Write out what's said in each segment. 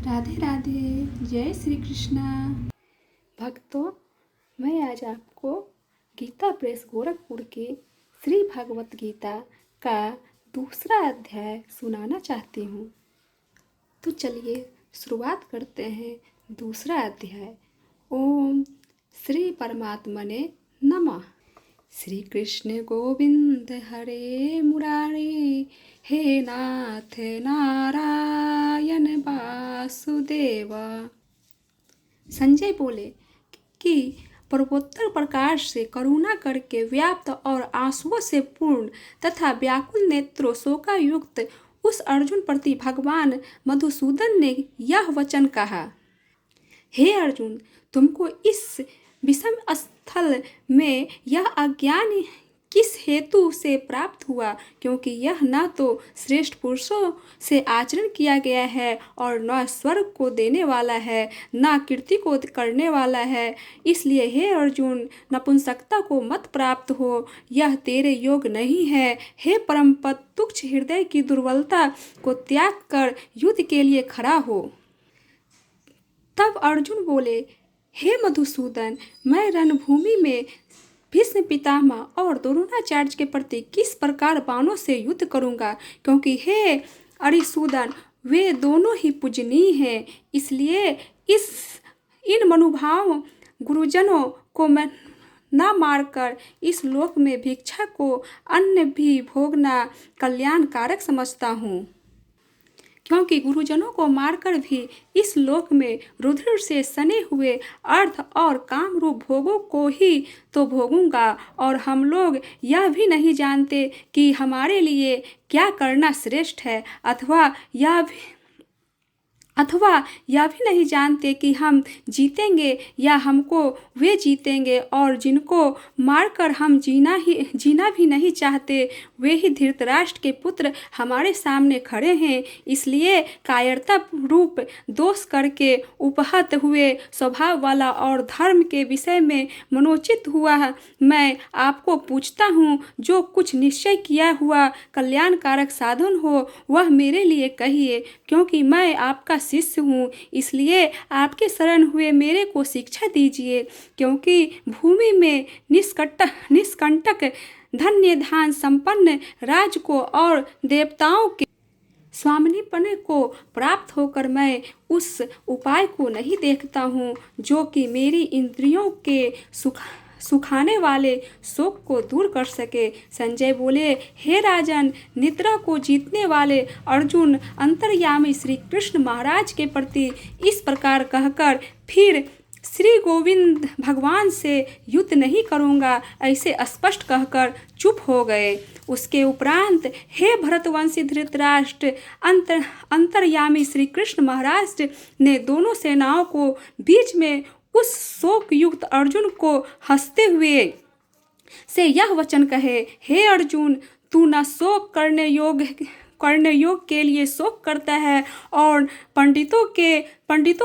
राधे राधे, जय श्री कृष्णा। भक्तों, मैं आज आपको गीता प्रेस गोरखपुर के श्री भगवत गीता का दूसरा अध्याय सुनाना चाहती हूँ। तो चलिए शुरुआत करते हैं दूसरा अध्याय। ओम श्री परमात्मने नमः। श्री कृष्ण गोविंद हरे मुरारे, हे नाथ नारायण वासुदेव। संजय बोले कि पूर्वोत्तर प्रकाश से करुणा करके व्याप्त और आंसुओं से पूर्ण तथा व्याकुल नेत्रों शोकायुक्त उस अर्जुन प्रति भगवान मधुसूदन ने यह वचन कहा। हे अर्जुन, तुमको इस विषम स्थल में यह अज्ञान किस हेतु से प्राप्त हुआ? क्योंकि यह न तो श्रेष्ठ पुरुषों से आचरण किया गया है और न स्वर्ग को देने वाला है, न कीर्ति को करने वाला है। इसलिए हे अर्जुन, नपुंसकता को मत प्राप्त हो, यह तेरे योग नहीं है। हे परम पद, तुच्छ हृदय की दुर्बलता को त्याग कर युद्ध के लिए खड़ा हो। तब अर्जुन बोले, हे मधुसूदन, मैं रणभूमि में भीष्म पितामह और द्रोणाचार्य के प्रति किस प्रकार बाणों से युद्ध करूंगा? क्योंकि हे अरिसूदन, वे दोनों ही पूजनीय हैं। इसलिए इन मनुभाव गुरुजनों को मैं न मारकर इस लोक में भिक्षा को अन्न भी भोगना कल्याणकारक समझता हूँ। क्योंकि गुरुजनों को मारकर भी इस लोक में रुधिर से सने हुए अर्थ और काम रूप भोगों को ही तो भोगूंगा। और हम लोग यह भी नहीं जानते कि हमारे लिए क्या करना श्रेष्ठ है, अथवा यह भी नहीं जानते कि हम जीतेंगे या हमको वे जीतेंगे। और जिनको मारकर हम जीना भी नहीं चाहते, वे ही धृतराष्ट्र के पुत्र हमारे सामने खड़े हैं। इसलिए कायरता रूप दोष करके उपहत हुए स्वभाव वाला और धर्म के विषय में मनोचित हुआ मैं आपको पूछता हूँ, जो कुछ निश्चय किया हुआ कल्याणकारक साधन हो वह मेरे लिए कहिए। क्योंकि मैं आपका शिष्य हूँ, इसलिए आपके शरण हुए मेरे को शिक्षा दीजिए। क्योंकि भूमि में निष्कंटक धन्य धान संपन्न राज को और देवताओं के स्वामिनीपन को प्राप्त होकर मैं उस उपाय को नहीं देखता हूँ जो कि मेरी इंद्रियों के सुखाने वाले शोक को दूर कर सके। संजय बोले, हे राजन, निद्रा को जीतने वाले अर्जुन अंतर्यामी श्री कृष्ण महाराज के प्रति इस प्रकार कहकर फिर श्री गोविंद भगवान से युद्ध नहीं करूँगा ऐसे स्पष्ट कहकर चुप हो गए। उसके उपरांत हे भरतवंशी धृतराष्ट्र, अंतर्यामी श्री कृष्ण महाराज ने दोनों सेनाओं को बीच में उस शोक युक्त अर्जुन को हंसते हुए से यह वचन कहे, हे अर्जुन, तू न शोक करने योग के लिए शोक करता है और पंडितों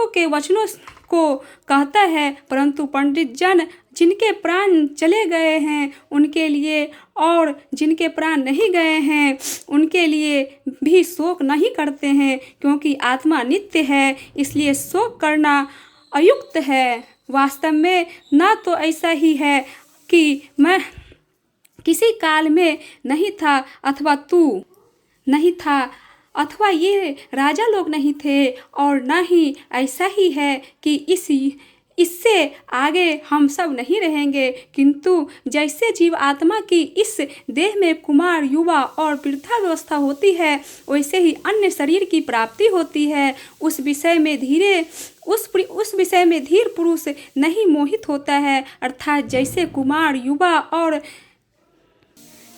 के वचनों को कहता है, परंतु पंडित जन जिनके प्राण चले गए हैं उनके लिए और जिनके प्राण नहीं गए हैं उनके लिए भी शोक नहीं करते हैं। क्योंकि आत्मा नित्य है, इसलिए शोक करना अयुक्त है। वास्तव में न तो ऐसा ही है कि मैं किसी काल में नहीं था, अथवा तू नहीं था, अथवा ये राजा लोग नहीं थे, और न ही ऐसा ही है कि इससे आगे हम सब नहीं रहेंगे। किंतु जैसे जीव आत्मा की इस देह में कुमार, युवा और वृद्धावस्था होती है, वैसे ही अन्य शरीर की प्राप्ति होती है। उस विषय में धीर पुरुष नहीं मोहित होता है। अर्थात जैसे कुमार, युवा और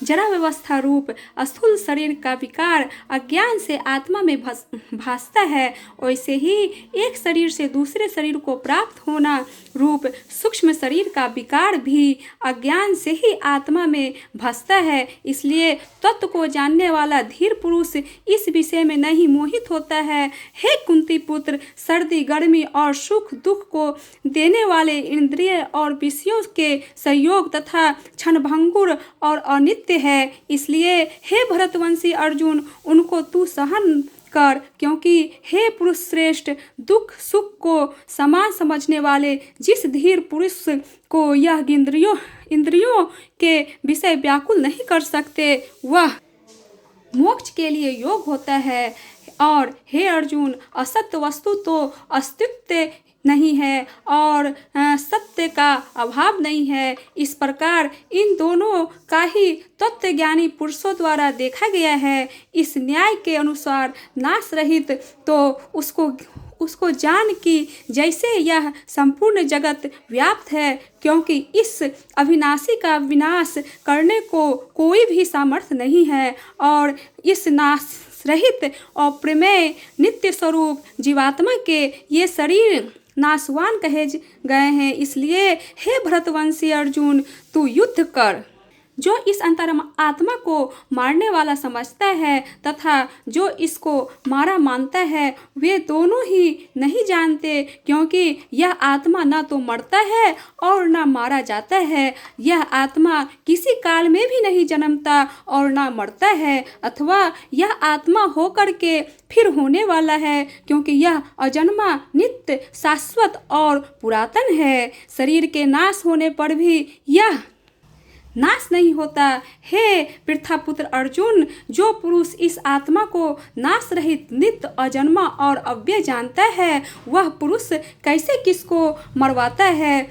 जरा व्यवस्था रूप स्थूल शरीर का विकार अज्ञान से आत्मा में भासता है, वैसे ही एक शरीर से दूसरे शरीर को प्राप्त होना रूप सूक्ष्म शरीर का विकार भी अज्ञान से ही आत्मा में भासता है। इसलिए तत्व को जानने वाला धीर पुरुष इस विषय में नहीं मोहित होता है। हे कुंती पुत्र, सर्दी, गर्मी और सुख दुख को देने वाले इंद्रिय और विषयों के संयोग तथा क्षणभंगुर और अनित्य है। इसलिए हे भरतवंशी अर्जुन, उनको तू सहन कर, क्योंकि हे पुरुष श्रेष्ठ, दुख सुख को समान समझने वाले जिस धीर पुरुष को यह इंद्रियों के विषय व्याकुल नहीं कर सकते, वह मोक्ष के लिए योग होता है। और हे अर्जुन, असत्य वस्तु तो अस्तित्व नहीं है और सत्य का अभाव नहीं है। इस प्रकार इन दोनों का ही तत्वज्ञानी पुरुषों द्वारा देखा गया है। इस न्याय के अनुसार नाश रहित तो उसको जान कि जैसे यह संपूर्ण जगत व्याप्त है, क्योंकि इस अविनाशी का विनाश करने को कोई भी सामर्थ्य नहीं है। और इस नाश रहित और प्रमेय नित्य स्वरूप जीवात्मा के ये शरीर नाशवान कहे गए हैं। इसलिए हे भरतवंशी अर्जुन, तू युद्ध कर। जो इस अंतरात्मा को मारने वाला समझता है तथा जो इसको मारा मानता है, वे दोनों ही नहीं जानते, क्योंकि यह आत्मा न तो मरता है और न मारा जाता है। यह आत्मा किसी काल में भी नहीं जन्मता और न मरता है, अथवा यह आत्मा होकर के फिर होने वाला है, क्योंकि यह अजन्मा, नित्य, शाश्वत और पुरातन है। शरीर के नाश होने पर भी यह नाश नहीं होता। हे पृथापुत्र अर्जुन, जो पुरुष इस आत्मा को नाश रहित, नित्य, अजन्मा और अव्यय जानता है, वह पुरुष कैसे किसको मरवाता है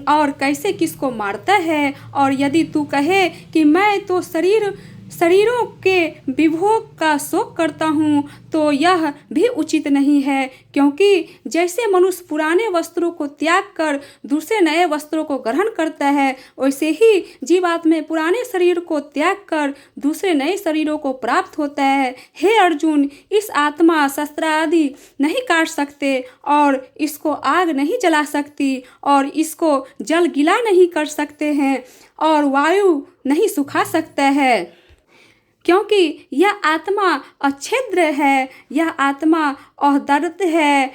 और कैसे किसको मारता है। और यदि तू कहे कि मैं तो शरीरों के विभोग का शोक करता हूँ, तो यह भी उचित नहीं है, क्योंकि जैसे मनुष्य पुराने वस्त्रों को त्याग कर दूसरे नए वस्त्रों को ग्रहण करता है, वैसे ही जीवात्मा पुराने शरीर को त्याग कर दूसरे नए शरीरों को प्राप्त होता है। हे अर्जुन, इस आत्मा शस्त्र आदि नहीं काट सकते और इसको आग नहीं जला सकती और इसको जल गीला नहीं कर सकते हैं और वायु नहीं सुखा सकता है, क्योंकि यह आत्मा अछेद्र है। यह आत्मा अदर्थ है,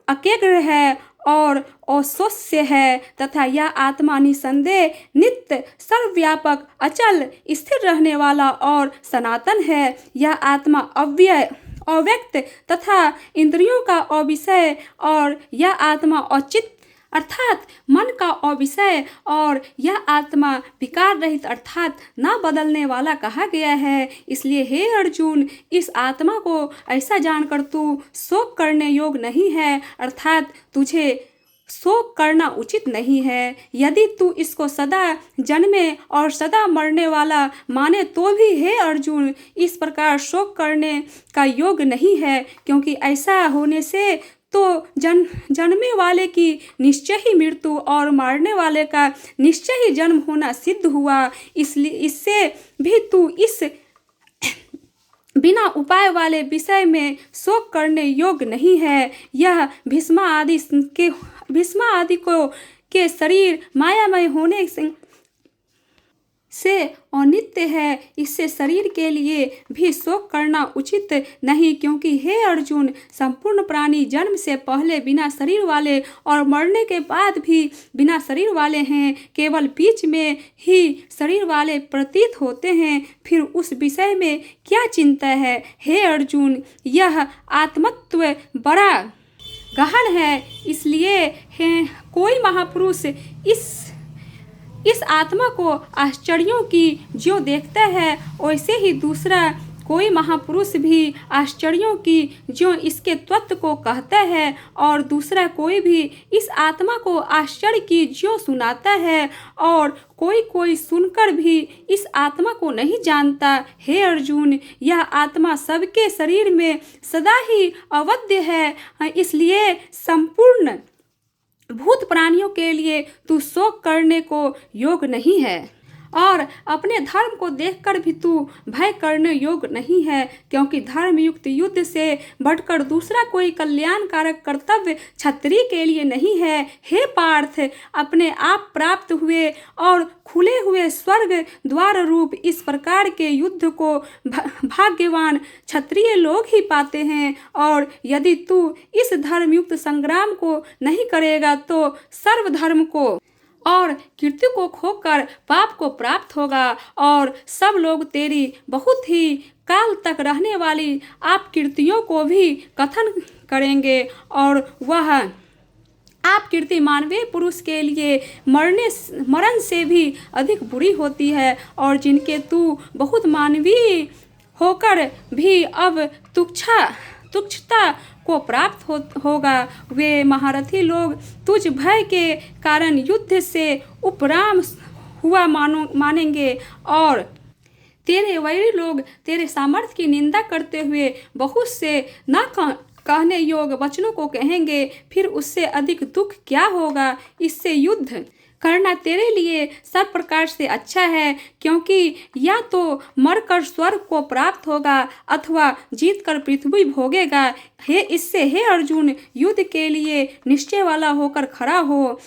अकेग्र है और अशोष्य है, तथा यह आत्मा निसंदेह, नित्य, सर्वव्यापक, अचल, स्थिर रहने वाला और सनातन है। यह आत्मा अव्यय, अव्यक्त तथा इंद्रियों का अविषय और यह आत्मा अचित अर्थात मन का अविषय और यह आत्मा विकार रहित अर्थात न बदलने वाला कहा गया है। इसलिए हे अर्जुन, इस आत्मा को ऐसा जानकर तू शोक करने योग्य नहीं है, अर्थात तुझे शोक करना उचित नहीं है। यदि तू इसको सदा जन्मे और सदा मरने वाला माने तो भी हे अर्जुन, इस प्रकार शोक करने का योग्य नहीं है, क्योंकि ऐसा होने से तो जन्मे वाले की निश्चय ही मृत्यु और मारने वाले का निश्चय ही जन्म होना सिद्ध हुआ। इसलिए इससे भी तू इस बिना उपाय वाले विषय में शोक करने योग्य नहीं है। यह भीष्म आदि को के शरीर मायामय होने से अनित्य है। इससे शरीर के लिए भी शोक करना उचित नहीं, क्योंकि हे अर्जुन, संपूर्ण प्राणी जन्म से पहले बिना शरीर वाले और मरने के बाद भी बिना शरीर वाले हैं। केवल बीच में ही शरीर वाले प्रतीत होते हैं, फिर उस विषय में क्या चिंता है। हे अर्जुन, यह आत्मत्व बड़ा गहन है, इसलिए कोई महापुरुष इस आत्मा को आश्चर्यों की ज्यों देखता है, वैसे ही दूसरा कोई महापुरुष भी आश्चर्यों की ज्यों इसके तत्व को कहता है, और दूसरा कोई भी इस आत्मा को आश्चर्य की ज्यों सुनाता है, और कोई सुनकर भी इस आत्मा को नहीं जानता। हे अर्जुन, यह आत्मा सबके शरीर में सदा ही अवध्य है, इसलिए संपूर्ण भूत प्राणियों के लिए तू शोक करने को योग्य नहीं है, और अपने धर्म को देखकर भी तू भय करने योग्य नहीं है, क्योंकि धर्म युक्त युद्ध से बढ़कर दूसरा कोई कल्याणकारक कर्तव्य क्षत्रिय के लिए नहीं है। हे पार्थ, अपने आप प्राप्त हुए और खुले हुए स्वर्ग द्वार रूप इस प्रकार के युद्ध को भाग्यवान क्षत्रिय लोग ही पाते हैं, और यदि तू इस धर्मयुक्त संग्राम को नहीं करेगा तो सर्वधर्म को और कीर्ति को खोकर पाप को प्राप्त होगा और सब लोग तेरी बहुत ही काल तक रहने वाली आप कीर्तियों को भी कथन करेंगे और वह आप कीर्ति मानवीय पुरुष के लिए मरण से भी अधिक बुरी होती है और जिनके तू बहुत मानवीय होकर भी अब तुच्छता को प्राप्त होगा वे महारथी लोग तुझ भय के कारण युद्ध से उपराम हुआ मानेंगे और तेरे वैरी लोग तेरे सामर्थ्य की निंदा करते हुए बहुत से न कहने योग्य वचनों को कहेंगे। फिर उससे अधिक दुख क्या होगा। इससे युद्ध करना तेरे लिए सब प्रकार से अच्छा है, क्योंकि या तो मरकर स्वर्ग को प्राप्त होगा अथवा जीतकर पृथ्वी भोगेगा। हे अर्जुन, युद्ध के लिए निश्चय वाला होकर खड़ा हो।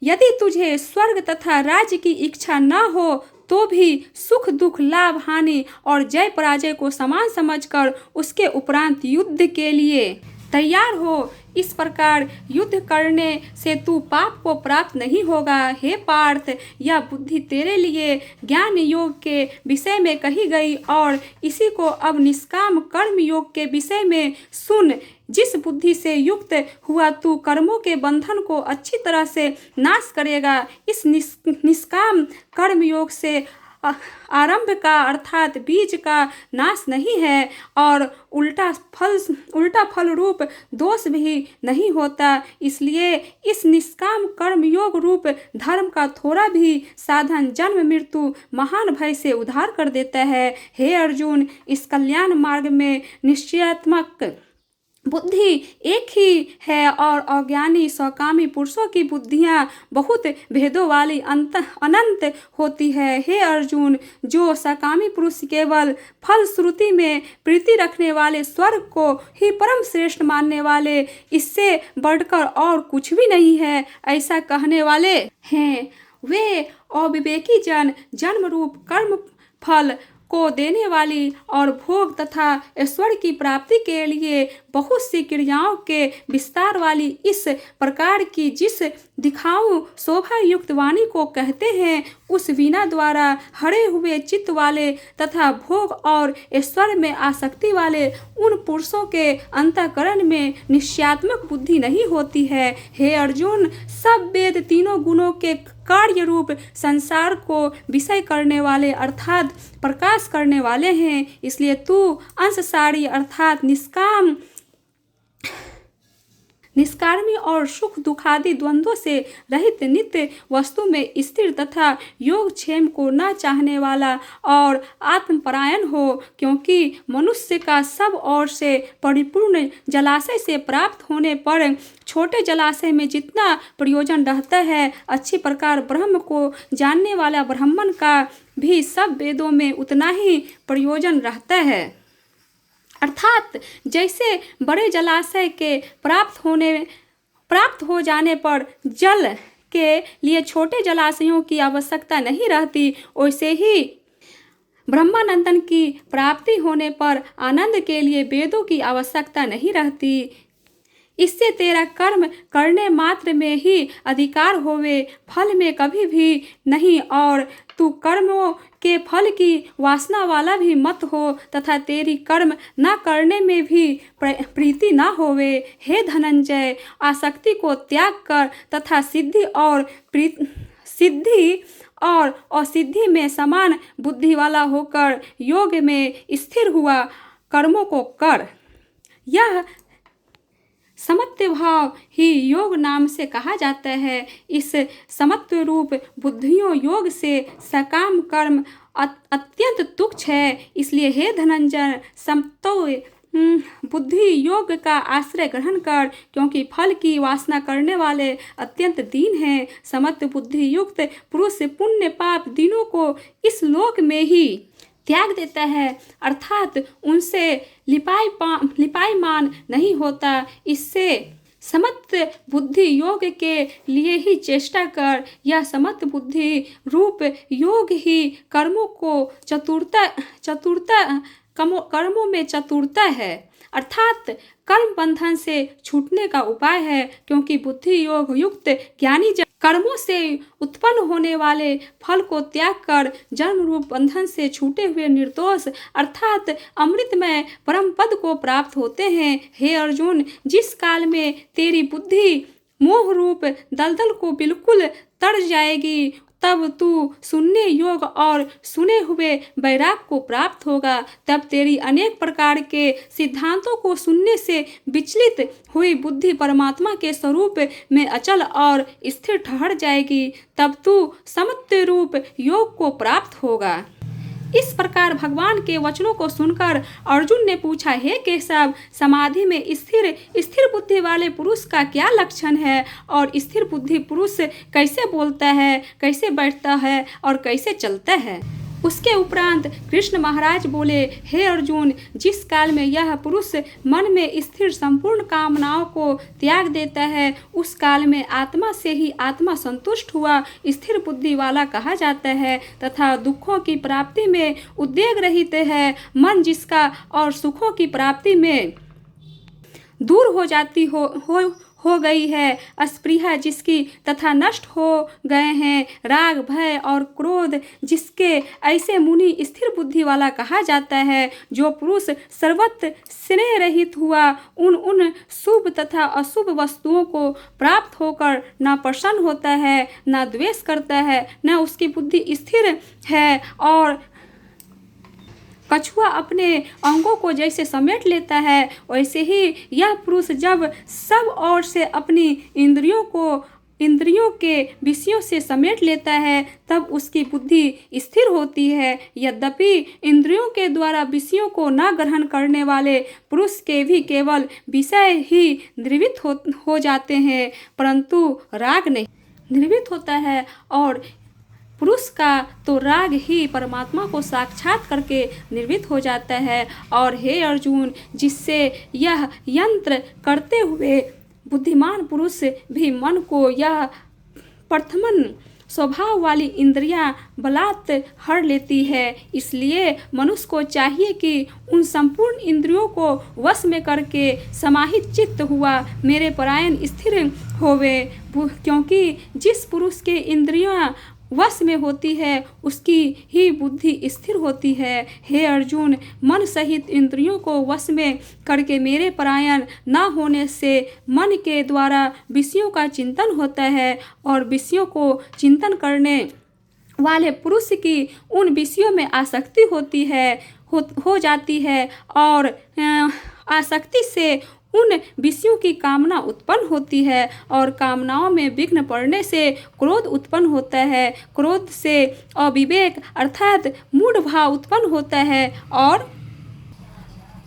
यदि तुझे स्वर्ग तथा राज्य की इच्छा न हो तो भी सुख दुख लाभ हानि और जय पराजय को समान समझकर उसके उपरांत युद्ध के लिए तैयार हो। इस प्रकार युद्ध करने से तू पाप को प्राप्त नहीं होगा। हे पार्थ, यह बुद्धि तेरे लिए ज्ञान योग के विषय में कही गई और इसी को अब निष्काम कर्म योग के विषय में सुन। जिस बुद्धि से युक्त हुआ तू कर्मों के बंधन को अच्छी तरह से नाश करेगा। इस निष्काम कर्म योग से आरंभ का अर्थात बीज का नाश नहीं है और उल्टा फल रूप दोष भी नहीं होता। इसलिए इस निष्काम कर्म योग रूप धर्म का थोड़ा भी साधन जन्म मृत्यु महान भय से उद्धार कर देता है। हे अर्जुन, इस कल्याण मार्ग में निश्चयात्मक बुद्धि एक ही है और अज्ञानी स्वकामी पुरुषों की बुद्धियां बहुत भेदों वाली अनंत होती है। हे अर्जुन, जो सकामी पुरुष केवल फल श्रुति में प्रीति रखने वाले स्वर्ग को ही परम श्रेष्ठ मानने वाले, इससे बढ़कर और कुछ भी नहीं है, ऐसा कहने वाले हैं, वे अविवेकी जन जन्म रूप कर्म फल को देने वाली और भोग तथा ऐश्वर्य की प्राप्ति के लिए बहुत सी क्रियाओं के विस्तार वाली इस प्रकार की जिस दिखाऊ शोभा युक्त वाणी को कहते हैं, उस वीणा द्वारा हरे हुए चित्त वाले तथा भोग और ऐश्वर्य में आसक्ति वाले उन पुरुषों के अंतःकरण में निश्चयात्मक बुद्धि नहीं होती है। हे अर्जुन, सब वेद तीनों गुणों के कार्य रूप संसार को विषय करने वाले अर्थात प्रकाश करने वाले हैं। इसलिए तू अंशसारी अर्थात निष्कामी और सुख दुखादि द्वंद्वों से रहित नित्य वस्तु में स्थिर तथा योगक्षेम को न चाहने वाला और आत्मपरायण हो, क्योंकि मनुष्य का सब ओर से परिपूर्ण जलाशय से प्राप्त होने पर छोटे जलाशय में जितना प्रयोजन रहता है, अच्छी प्रकार ब्रह्म को जानने वाला ब्राह्मण का भी सब वेदों में उतना ही प्रयोजन रहता है। अर्थात जैसे बड़े जलाशय के प्राप्त हो जाने पर जल के लिए छोटे जलाशयों की आवश्यकता नहीं रहती, वैसे ही ब्रह्मानंदन की प्राप्ति होने पर आनंद के लिए वेदों की आवश्यकता नहीं रहती। इससे तेरा कर्म करने मात्र में ही अधिकार होवे, फल में कभी भी नहीं, और तू कर्मों के फल की वासना वाला भी मत हो तथा तेरी कर्म न करने में भी प्रीति न होवे। हे धनंजय, आसक्ति को त्याग कर तथा सिद्धि और असिद्धि में समान बुद्धि वाला होकर योग में स्थिर हुआ कर्मों को कर। यह समत्व भाव ही योग नाम से कहा जाता है। इस समत्व रूप बुद्धियों योग से सकाम कर्म अत्यंत तुच्छ है। इसलिए हे धनंजय, समत्व बुद्धि योग का आश्रय ग्रहण कर, क्योंकि फल की वासना करने वाले अत्यंत दीन हैं। समत्व बुद्धि युक्त पुरुष पुण्य पाप तीनों को इस लोक में ही त्याग देता है, अर्थात उनसे लिपायमान नहीं होता। इससे समत्व बुद्धि योग के लिए ही चेष्टा कर। यह समत्व बुद्धि रूप योग ही कर्मों को चतुरता कर्मों में चतुरता है, अर्थात कर्म बंधन से छूटने का उपाय है, क्योंकि बुद्धि योग युक्त ज्ञानी जन कर्मों से उत्पन्न होने वाले फल को त्याग कर जन्म रूप बंधन से छूटे हुए निर्दोष अर्थात अमृतमय परम पद को प्राप्त होते हैं। हे अर्जुन, जिस काल में तेरी बुद्धि मोह रूप दलदल को बिल्कुल तर जाएगी, तब तू सुनने योग और सुने हुए वैराग को प्राप्त होगा। तब तेरी अनेक प्रकार के सिद्धांतों को सुनने से विचलित हुई बुद्धि परमात्मा के स्वरूप में अचल और स्थिर ठहर जाएगी। तब तू समत्व रूप योग को प्राप्त होगा। इस प्रकार भगवान के वचनों को सुनकर अर्जुन ने पूछा, हे केशव, समाधि में स्थिर बुद्धि वाले पुरुष का क्या लक्षण है और स्थिर बुद्धि पुरुष कैसे बोलता है, कैसे बैठता है और कैसे चलता है? उसके उपरांत कृष्ण महाराज बोले, हे अर्जुन, जिस काल में यह पुरुष मन में स्थिर संपूर्ण कामनाओं को त्याग देता है, उस काल में आत्मा से ही आत्मा संतुष्ट हुआ स्थिर बुद्धि वाला कहा जाता है तथा दुखों की प्राप्ति में उद्वेग रहित है मन जिसका और सुखों की प्राप्ति में दूर हो जाती हो गई है अस्पृहा जिसकी तथा नष्ट हो गए हैं राग भय और क्रोध जिसके, ऐसे मुनि स्थिर बुद्धि वाला कहा जाता है। जो पुरुष सर्वत्र स्नेह रहित हुआ उन शुभ तथा अशुभ वस्तुओं को प्राप्त होकर न प्रसन्न होता है, न द्वेष करता है, न उसकी बुद्धि स्थिर है और कछुआ अपने अंगों को जैसे समेट लेता है, वैसे ही यह पुरुष जब सब ओर से अपनी इंद्रियों के विषयों से समेट लेता है, तब उसकी बुद्धि स्थिर होती है। यद्यपि इंद्रियों के द्वारा विषयों को न ग्रहण करने वाले पुरुष के भी केवल विषय ही निर्वृत्त हो जाते हैं, परंतु राग नहीं निर्वृत्त होता है और पुरुष का तो राग ही परमात्मा को साक्षात करके निर्वृत्त हो जाता है। और हे अर्जुन, जिससे यह यंत्र करते हुए बुद्धिमान पुरुष भी मन को यह प्रथमन स्वभाव वाली इंद्रियां बलात् हर लेती है। इसलिए मनुष्य को चाहिए कि उन संपूर्ण इंद्रियों को वश में करके समाहित चित्त हुआ मेरे परायण स्थिर होवे, क्योंकि जिस पुरुष के इंद्रियां वश में होती है उसकी ही बुद्धि स्थिर होती है। हे अर्जुन, मन सहित इंद्रियों को वश में करके मेरे परायण न होने से मन के द्वारा विषयों का चिंतन होता है और विषयों को चिंतन करने वाले पुरुष की उन विषयों में आसक्ति हो जाती है और आसक्ति से उन विषयों की कामना उत्पन्न होती है और कामनाओं में विघ्न पड़ने से क्रोध उत्पन्न होता है। क्रोध से अविवेक अर्थात मूढ़ भाव उत्पन्न होता है और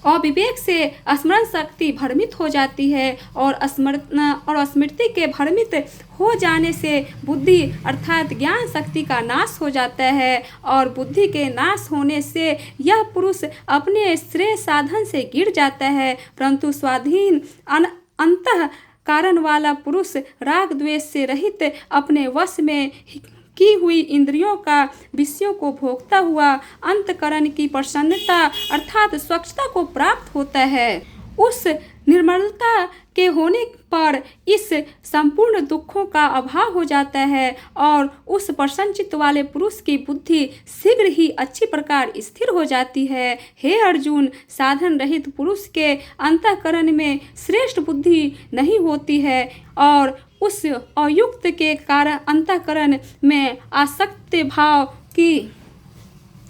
अविवेक से स्मरण शक्ति भ्रमित हो जाती है और स्मृति के भ्रमित हो जाने से बुद्धि अर्थात ज्ञान शक्ति का नाश हो जाता है और बुद्धि के नाश होने से यह पुरुष अपने श्रेय साधन से गिर जाता है। परंतु स्वाधीन अंतः कारण वाला पुरुष राग द्वेष से रहित अपने वश में की हुई इंद्रियों का विषयों को भोगता हुआ अंतकरण की प्रसन्नता अर्थात स्वच्छता को प्राप्त होता है। उस निर्मलता के होने पर इस संपूर्ण दुखों का अभाव हो जाता है और उस प्रसन्नचित्त वाले पुरुष की बुद्धि शीघ्र ही अच्छी प्रकार स्थिर हो जाती है। हे अर्जुन, साधन रहित पुरुष के अंतःकरण में श्रेष्ठ बुद्धि नहीं होती है और उस अयुक्त के कारण अंतःकरण में आसक्त भाव की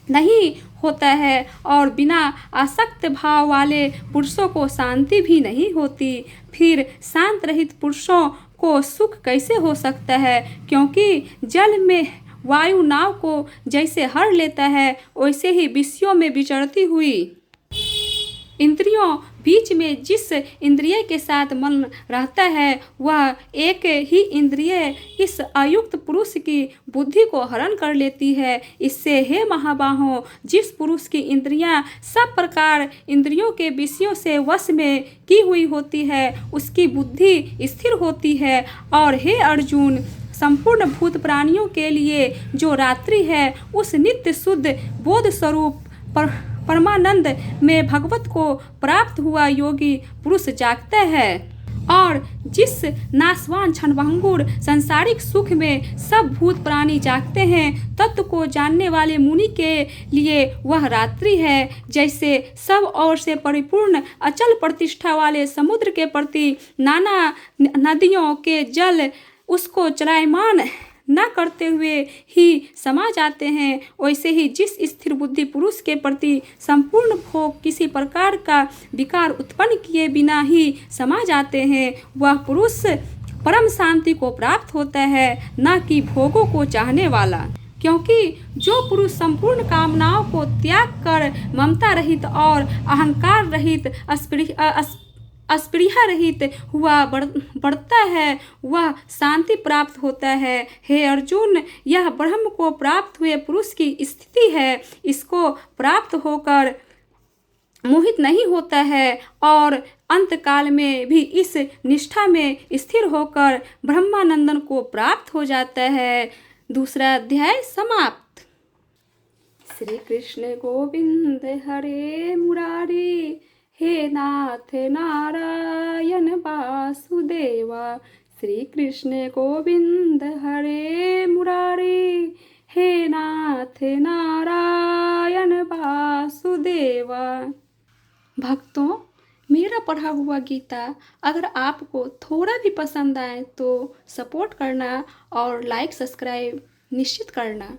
नहीं होता है और बिना आसक्त भाव वाले पुरुषों को शांति भी नहीं होती। फिर शांत रहित पुरुषों को सुख कैसे हो सकता है? क्योंकि जल में वायु नाव को जैसे हर लेता है वैसे ही विषयों में विचरती हुई इंद्रियों बीच में जिस इंद्रिय के साथ मन रहता है वह एक ही इंद्रिय इस अयुक्त पुरुष की बुद्धि को हरण कर लेती है। इससे हे महाबाहों, जिस पुरुष की इंद्रियां सब प्रकार इंद्रियों के विषयों से वश में की हुई होती है उसकी बुद्धि स्थिर होती है। और हे अर्जुन, संपूर्ण भूत प्राणियों के लिए जो रात्रि है उस नित्य शुद्ध बोध स्वरूप परमानंद में भगवत को प्राप्त हुआ योगी पुरुष जागता है और जिस नाशवान क्षणभंगुर सांसारिक सुख में सब भूत प्राणी जागते हैं, तत्व को जानने वाले मुनि के लिए वह रात्रि है। जैसे सब ओर से परिपूर्ण अचल प्रतिष्ठा वाले समुद्र के प्रति नाना नदियों के जल उसको चलायमान न करते हुए ही समा जाते हैं, वैसे ही जिस स्थिर बुद्धि पुरुष के प्रति संपूर्ण भोग किसी प्रकार का विकार उत्पन्न किए बिना ही समा जाते हैं, वह पुरुष परम शांति को प्राप्त होता है, न कि भोगों को चाहने वाला। क्योंकि जो पुरुष संपूर्ण कामनाओं को त्याग कर ममता रहित और अहंकार रहित अस्पृहा रहित हुआ बढ़ता है, वह शांति प्राप्त होता है। हे अर्जुन, यह ब्रह्म को प्राप्त हुए पुरुष की स्थिति है। इसको प्राप्त होकर मोहित नहीं होता है और अंतकाल में भी इस निष्ठा में स्थिर होकर ब्रह्मानंदन को प्राप्त हो जाता है। दूसरा अध्याय समाप्त। श्री कृष्ण गोविंद हरे मुरारी, हे नाथ नारायण वासुदेवा। श्री कृष्ण गोविंद हरे मुरारी, हे नाथ नारायण वासुदेवा। भक्तों, मेरा पढ़ा हुआ गीता अगर आपको थोड़ा भी पसंद आए तो सपोर्ट करना और लाइक सब्सक्राइब निश्चित करना।